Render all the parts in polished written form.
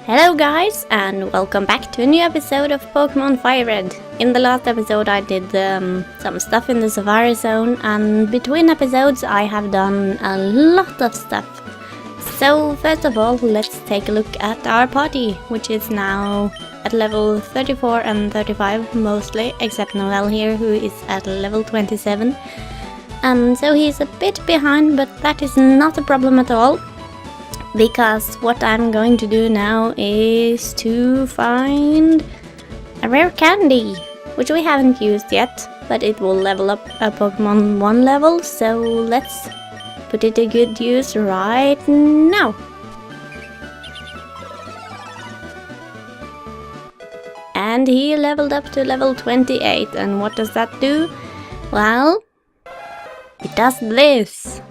Hello guys, and welcome back to a new episode of Pokémon FireRed. In the last episode I did some stuff in the Safari Zone, and between episodes I have done a lot of stuff. So first of all, let's take a look at our party, which is now at level 34 and 35 mostly, except Noel here, who is at level 27. So he's a bit behind, but that is not a problem at all. Because what I'm going to do now is to find a rare candy, which we haven't used yet, but it will level up a Pokemon 1 level, so let's put it to good use right now. And he leveled up to level 28, and what does that do? Well, it does this.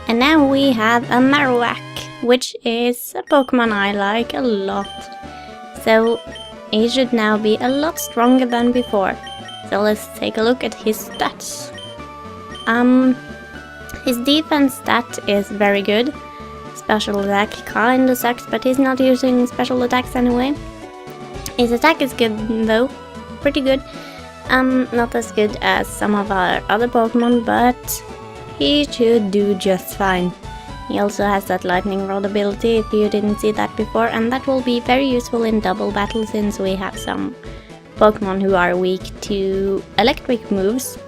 And now we have a Marowak, which is a Pokemon I like a lot. So he should now be a lot stronger than before. So let's take a look at his stats. His defense stat is very good. Special attack kinda sucks, but he's not using special attacks anyway. His attack is good though, pretty good. Not as good as some of our other Pokemon, but he should do just fine. He also has that lightning rod ability if you didn't see that before, and that will be very useful in double battle since we have some Pokemon who are weak to electric moves.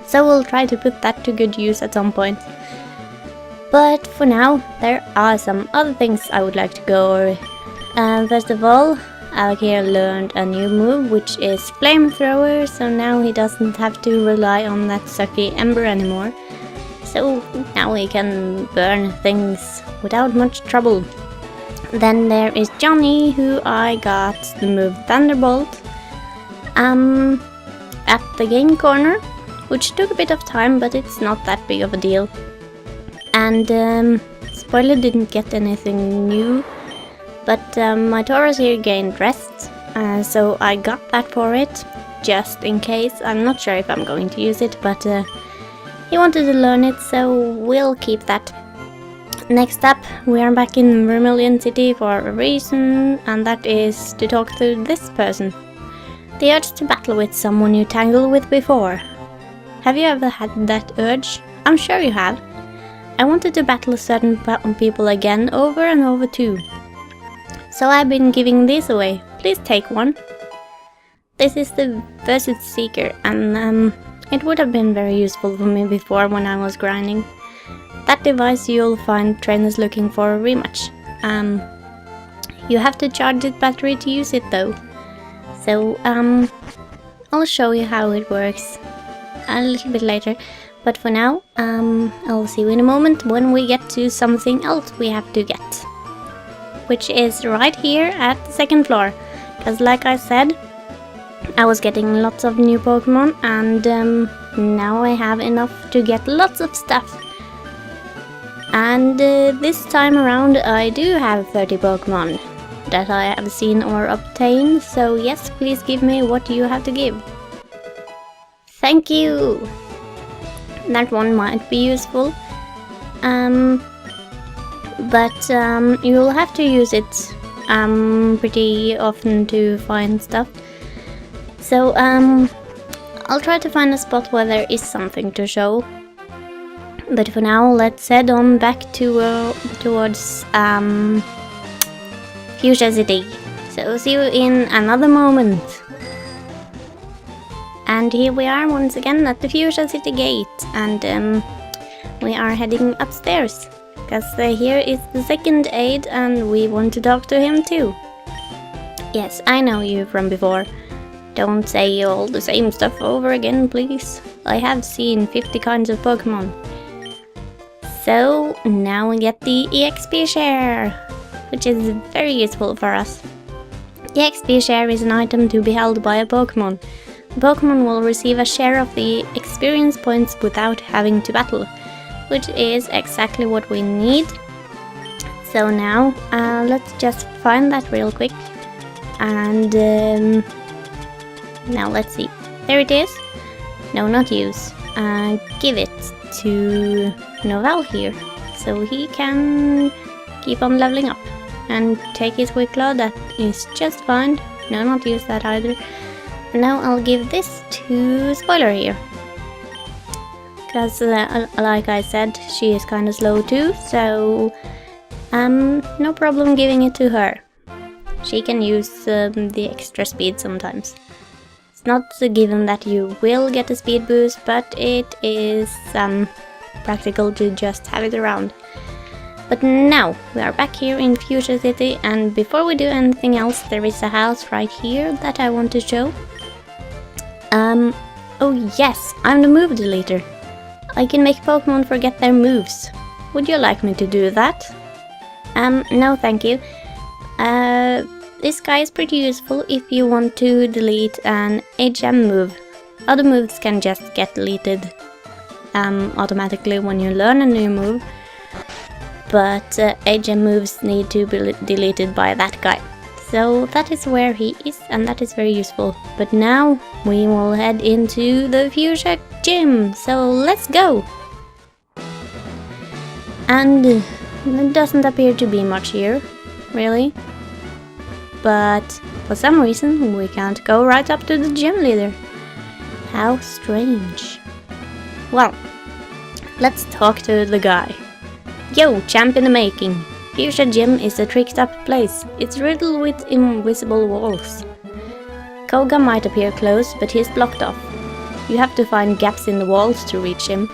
So we'll try to put that to good use at some point. But for now, there are some other things I would like to go over. First of all, Alec here learned a new move, which is Flamethrower, so now he doesn't have to rely on that sucky Ember anymore. So now he can burn things without much trouble. Then there is Johnny, who I got the move Thunderbolt at the game corner, which took a bit of time, but it's not that big of a deal. And spoiler, didn't get anything new. But my Taurus here gained rest, so I got that for it, just in case. I'm not sure if I'm going to use it, but he wanted to learn it, so we'll keep that. Next up, we are back in Vermilion City for a reason, and that is to talk to this person. The urge to battle with someone you tangled with before. Have you ever had that urge? I'm sure you have. I wanted to battle certain people again over and over too. So I've been giving these away. Please take one. This is the Versus Seeker, and it would have been very useful for me before when I was grinding. That device you'll find trainers looking for a rematch. You have to charge its battery to use it though. So I'll show you how it works a little bit later. But for now, I'll see you in a moment when we get to something else we have to get, which is right here at the second floor, because like I said, I was getting lots of new Pokemon, and now I have enough to get lots of stuff. And this time around I do have 30 Pokemon that I have seen or obtained, so yes, please give me what you have to give. Thank you! That one might be useful. But you'll have to use it pretty often to find stuff. So I'll try to find a spot where there is something to show. But for now, let's head on back to towards Fuchsia City. So see you in another moment. And here we are once again at the Fuchsia City gate, and we are heading upstairs. Because here is the second aide, and we want to talk to him too. Yes, I know you from before. Don't say all the same stuff over again, please. I have seen 50 kinds of Pokemon. So now we get the EXP share, which is very useful for us. EXP share is an item to be held by a Pokemon. The Pokemon will receive a share of the experience points without having to battle, which is exactly what we need. So now, let's just find that real quick. And now let's see. There it is. No, not use. Give it to Novell here, so he can keep on leveling up. And take his quick claw, that is just fine. No, not use that either. Now I'll give this to Spoiler here. Because, like I said, she is kind of slow too, so no problem giving it to her. She can use the extra speed sometimes. It's not a given that you will get a speed boost, but it is practical to just have it around. But now, we are back here in Fuchsia City, and before we do anything else, there is a house right here that I want to show. Oh yes, I'm the move deleter. I can make Pokemon forget their moves. Would you like me to do that? No thank you. This guy is pretty useful if you want to delete an HM move. Other moves can just get deleted automatically when you learn a new move. But HM moves need to be deleted by that guy. So that is where he is, and that is very useful. But now we will head into the Fuchsia gym, so let's go! And there doesn't appear to be much here, really. But for some reason we can't go right up to the gym leader. How strange. Well, let's talk to the guy. Yo, champ in the making. Fuchsia Gym is a tricked up place. It's riddled with invisible walls. Koga might appear close, but he's blocked off. You have to find gaps in the walls to reach him.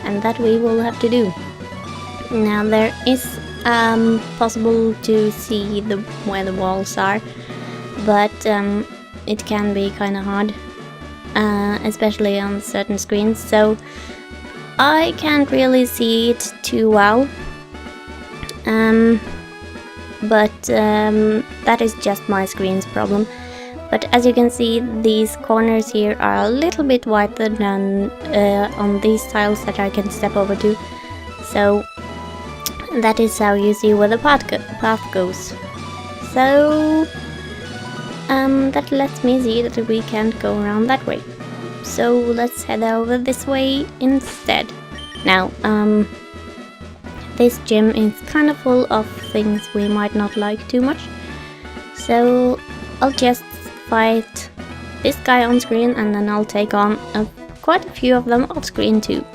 And that we will have to do. Now there is possible to see where the walls are, but it can be kind of hard, especially on certain screens, so I can't really see it too well. But that is just my screen's problem. But as you can see, these corners here are a little bit wider than on these tiles that I can step over to. So that is how you see where the path goes. So that lets me see that we can't go around that way. So let's head over this way instead. Now, this gym is kind of full of things we might not like too much. So I'll just fight this guy on screen, and then I'll take on quite a few of them off screen too.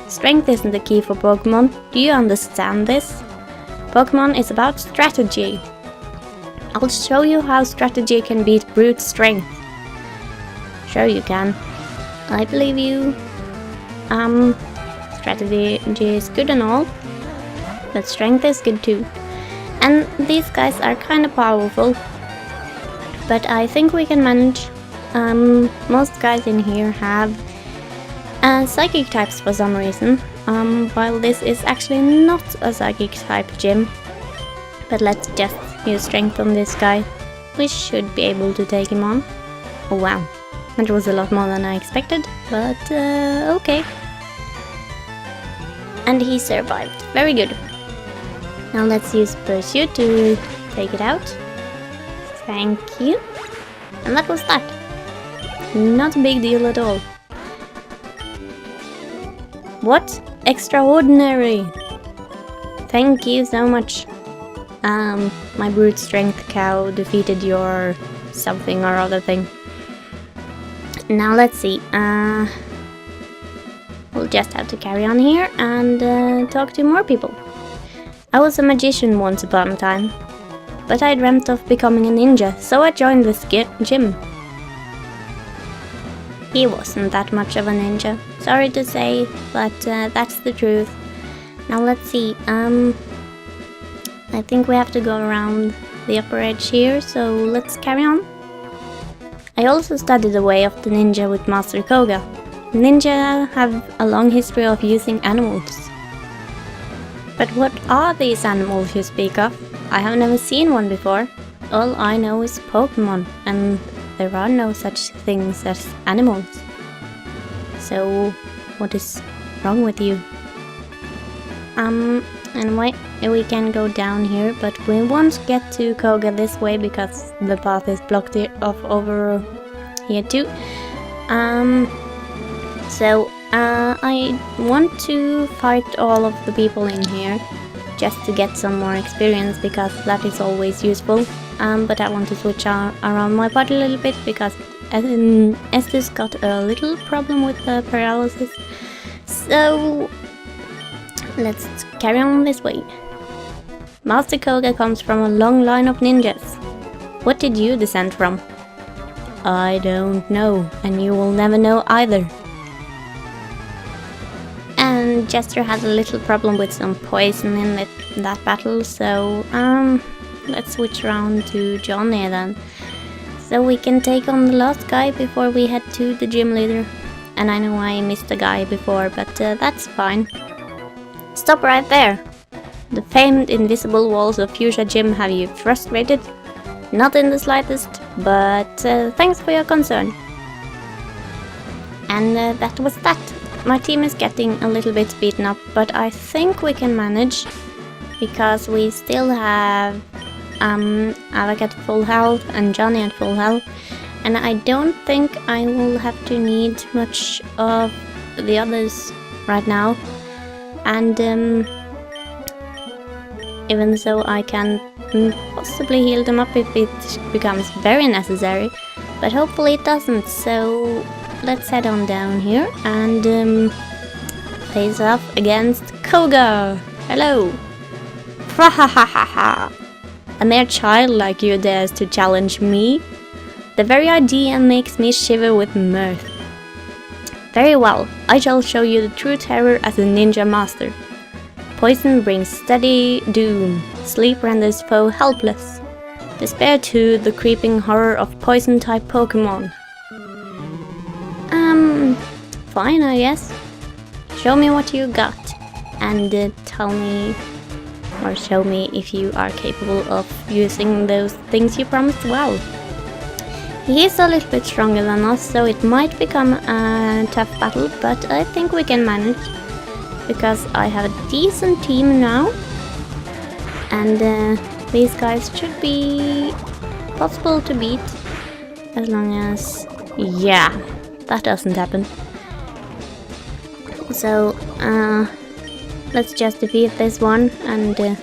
Strength isn't the key for Pokemon. Do you understand this? Pokemon is about strategy. I'll show you how strategy can beat brute strength. Sure you can. I believe you. Strategy is good and all, but strength is good too. And these guys are kind of powerful, but I think we can manage. Most guys in here have psychic types for some reason, while this is actually not a psychic type gym. But let's just use strength on this guy. We should be able to take him on. Oh wow, that was a lot more than I expected, but okay. And he survived. Very good. Now let's use Pursuit to take it out. Thank you. And that was that. Not a big deal at all. What? Extraordinary! Thank you so much. My brute strength cow defeated your something or other thing. Now let's see. We'll just have to carry on here and talk to more people. I was a magician once upon a time, but I dreamt of becoming a ninja, so I joined this gym. He wasn't that much of a ninja, sorry to say, but that's the truth. Now let's see, I think we have to go around the upper edge here, so let's carry on. I also studied the way of the ninja with Master Koga. Ninja have a long history of using animals. But what are these animals you speak of? I have never seen one before. All I know is Pokemon, and there are no such things as animals. So, what is wrong with you? Anyway, we can go down here, but we won't get to Koga this way because the path is blocked off over here too. I want to fight all of the people in here just to get some more experience because that is always useful. But I want to switch around my body a little bit because Estes got a little problem with the paralysis. So let's carry on this way. Master Koga comes from a long line of ninjas. What did you descend from? I don't know, and you will never know either. And Jester had a little problem with some poison in that battle, so let's switch around to Johnny then. So we can take on the last guy before we head to the gym leader. And I know I missed a guy before, but that's fine. Stop right there! The famed invisible walls of Fuchsia Gym have you frustrated? Not in the slightest, but thanks for your concern. And that was that. My team is getting a little bit beaten up, but I think we can manage because we still have Alec at full health and Johnny at full health, and I don't think I will have to need much of the others right now. And even so, I can possibly heal them up if it becomes very necessary, but hopefully it doesn't. So let's head on down here and face off against Koga. Hello! Prahahaha! A mere child like you dares to challenge me? The very idea makes me shiver with mirth. Very well, I shall show you the true terror as a ninja master. Poison brings steady doom, sleep renders foe helpless. Despair to the creeping horror of poison-type Pokémon. Fine, I guess. Show me what you got, and tell me, or show me if you are capable of using those things you promised well. He's a little bit stronger than us, so it might become a tough battle, but I think we can manage, because I have a decent team now, and these guys should be possible to beat, as long as, yeah, that doesn't happen. So, let's just defeat this one, and,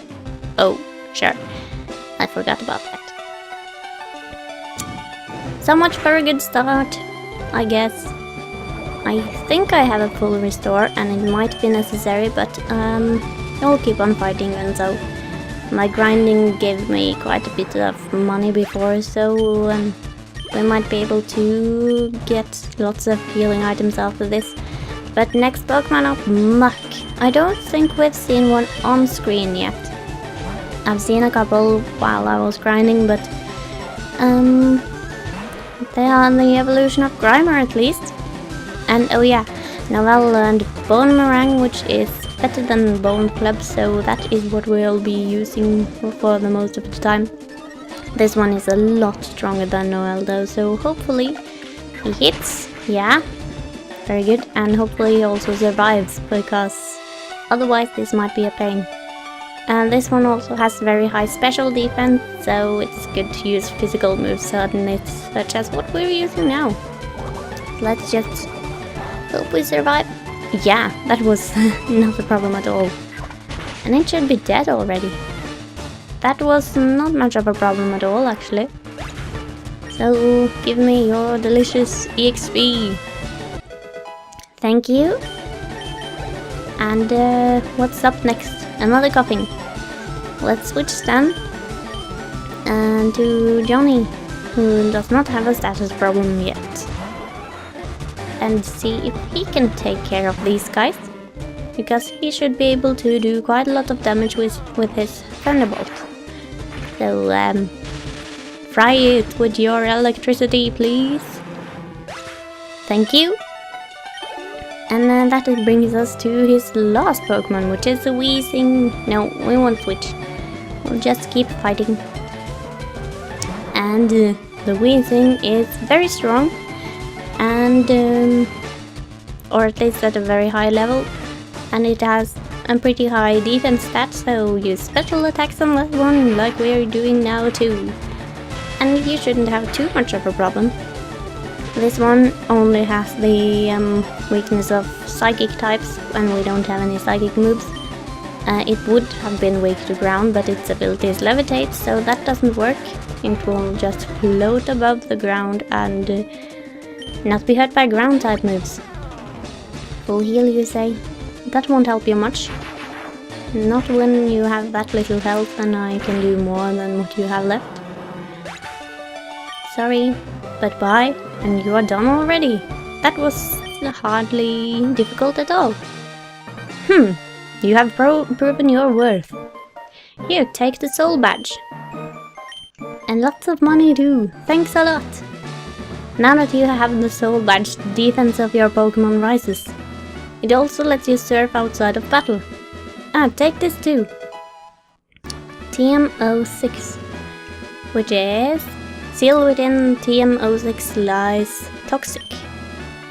oh, sure, I forgot about that. So much for a good start, I guess. I think I have a full restore, and it might be necessary, but, I'll keep on fighting even so. My grinding gave me quite a bit of money before, so, we might be able to get lots of healing items after this. But next Pokemon up, Muck. I don't think we've seen one on screen yet. I've seen a couple while I was grinding, but they are the evolution of Grimer at least. And oh yeah, Noelle learned Bone Meringue, which is better than Bone Club, so that is what we'll be using for the most of the time. This one is a lot stronger than Noelle though, so hopefully he hits, yeah. Very good, and hopefully he also survives, because otherwise this might be a pain. And this one also has very high special defense, so it's good to use physical moves suddenly, such as what we're using now. Let's just hope we survive. Yeah, that was not a problem at all. And it should be dead already. That was not much of a problem at all, actually. So, give me your delicious EXP. Thank you. And what's up next? Another coughing. Let's switch then. And to Johnny, who does not have a status problem yet. And see if he can take care of these guys. Because he should be able to do quite a lot of damage with his Thunderbolt. So, fry it with your electricity, please. Thank you. And that brings us to his last Pokemon, which is a Weezing. No, we won't switch. We'll just keep fighting. And the Weezing is very strong. And, or at least at a very high level. And it has a pretty high defense stat, so use special attacks on that one, like we're doing now too. And you shouldn't have too much of a problem. This one only has the weakness of psychic types, and we don't have any psychic moves. It would have been weak to ground, but its ability is levitate, so that doesn't work. It will just float above the ground and not be hurt by ground type moves. Full heal, you say? That won't help you much. Not when you have that little health and I can do more than what you have left. Sorry, but bye, and you are done already. That was hardly difficult at all. You have proven your worth. Here, take the soul badge. And lots of money too. Thanks a lot. Now that you have the soul badge, the defense of your Pokémon rises. It also lets you surf outside of battle. Take this too. TM06, which is sealed within TM06 lies toxic.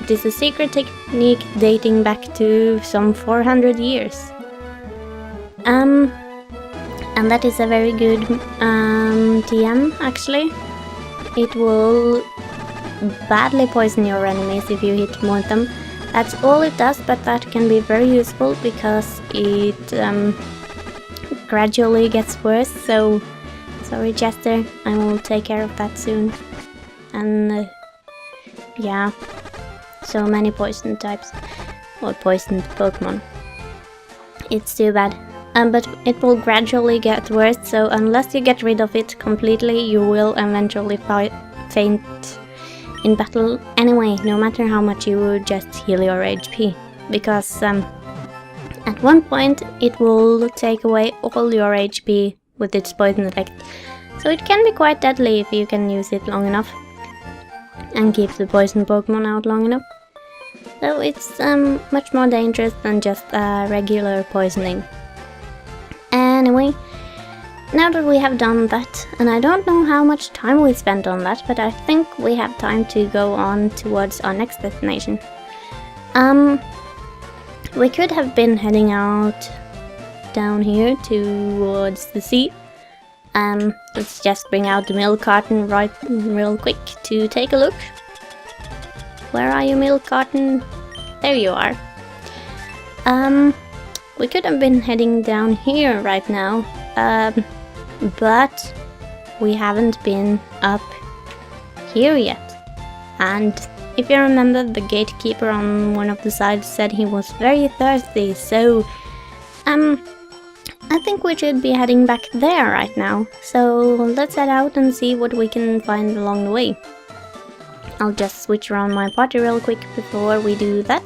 It is a secret technique dating back to some 400 years. And that is a very good TM actually. It will badly poison your enemies if you hit more of them. That's all it does, but that can be very useful because it gradually gets worse, so sorry Chester, I will take care of that soon. And yeah, so many poison types, or poisoned Pokemon. It's too bad. But it will gradually get worse, so unless you get rid of it completely, you will eventually faint in battle anyway, no matter how much you just heal your HP. Because at one point it will take away all your HP with its poison effect. So it can be quite deadly if you can use it long enough and keep the poison Pokemon out long enough. So it's much more dangerous than just regular poisoning. Anyway, now that we have done that, and I don't know how much time we spent on that, but I think we have time to go on towards our next destination. We could have been heading out down here towards the sea. Let's just bring out the milk carton real quick to take a look. Where are you, milk carton? There you are. We could have been heading down here right now, but we haven't been up here yet. And if you remember, the gatekeeper on one of the sides said he was very thirsty, so I think we should be heading back there right now. So let's head out and see what we can find along the way. I'll just switch around my party real quick before we do that.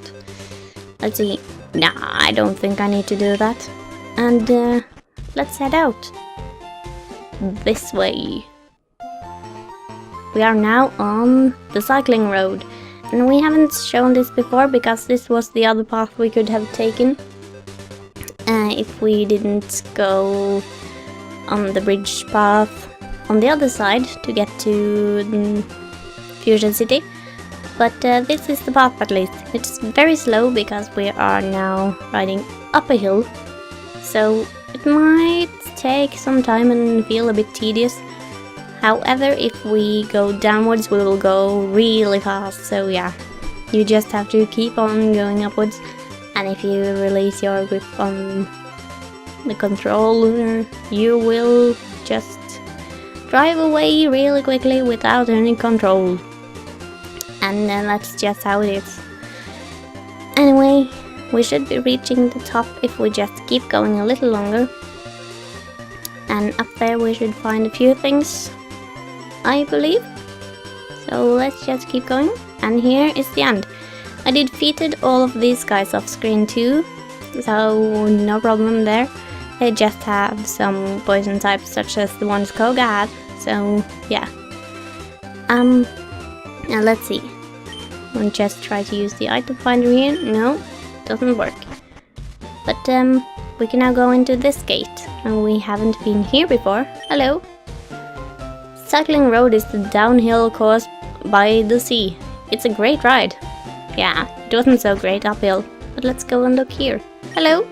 Let's see. Nah, I don't think I need to do that. And let's head out. This way. We are now on the cycling road. And we haven't shown this before because this was the other path we could have taken. If we didn't go on the bridge path on the other side to get to the Fuchsia City. But this is the path at least. It's very slow because we are now riding up a hill. So it might take some time and feel a bit tedious. However, if we go downwards we will go really fast. So yeah, you just have to keep on going upwards. And if you release your grip on the controller, you will just drive away really quickly without any control. And that's just how it is. Anyway, we should be reaching the top if we just keep going a little longer. And up there we should find a few things, I believe. So let's just keep going. And here is the end. I defeated all of these guys off screen too, so no problem there. They just have some poison types such as the ones Koga had, so yeah. Now let's see. We'll just try to use the item finder here. No, doesn't work. But we can now go into this gate, and we haven't been here before. Hello. Cycling road is the downhill course by the sea. It's a great ride. Yeah, it wasn't so great uphill, but let's go and look here. Hello.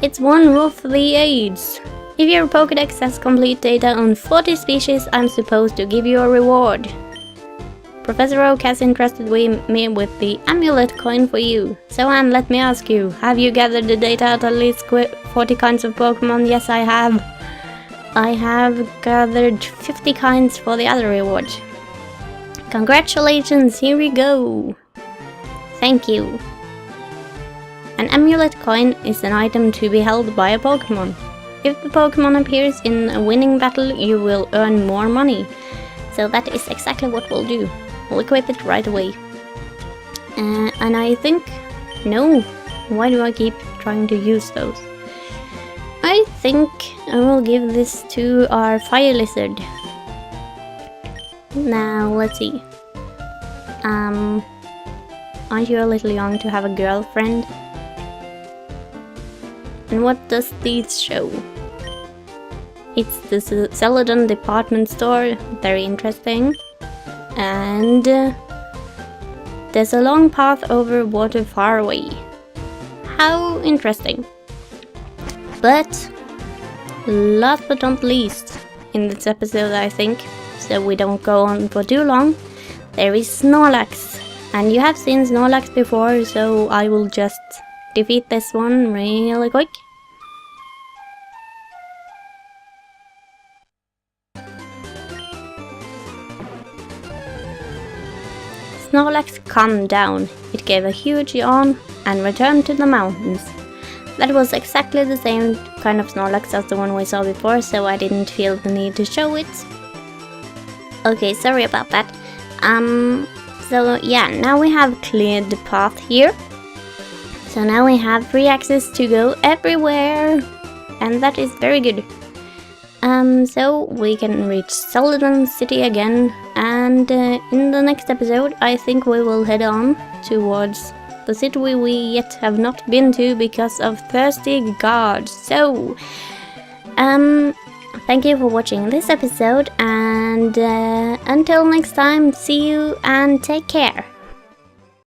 It's one of the aids. If your Pokédex has complete data on 40 species, I'm supposed to give you a reward. Professor Oak has entrusted me with the amulet coin for you. So Anne, let me ask you, have you gathered the data at least 40 kinds of Pokemon? Yes, I have. I have gathered 50 kinds for the other reward. Congratulations, here we go. Thank you. An amulet coin is an item to be held by a Pokemon. If the Pokemon appears in a winning battle, you will earn more money. So that is exactly what we'll do. We'll equip it right away. And I think... No, why do I keep trying to use those? I think I will give this to our fire lizard. Now, let's see. Aren't you a little young to have a girlfriend? And what does these show? It's the Celadon department store, very interesting. And there's a long path over water far away. How interesting. But last but not least in this episode, I think, so we don't go on for too long, there is Snorlax. And you have seen Snorlax before, so I will just defeat this one really quick. Snorlax calmed down. It gave a huge yawn and returned to the mountains. That was exactly the same kind of Snorlax as the one we saw before, so I didn't feel the need to show it. Okay, sorry about that. So yeah, now we have cleared the path here. So now we have free access to go everywhere. And that is very good. So we can reach Celadon City again. And in the next episode, I think we will head on towards the city we yet have not been to because of thirsty guards. So, thank you for watching this episode, and until next time, see you and take care.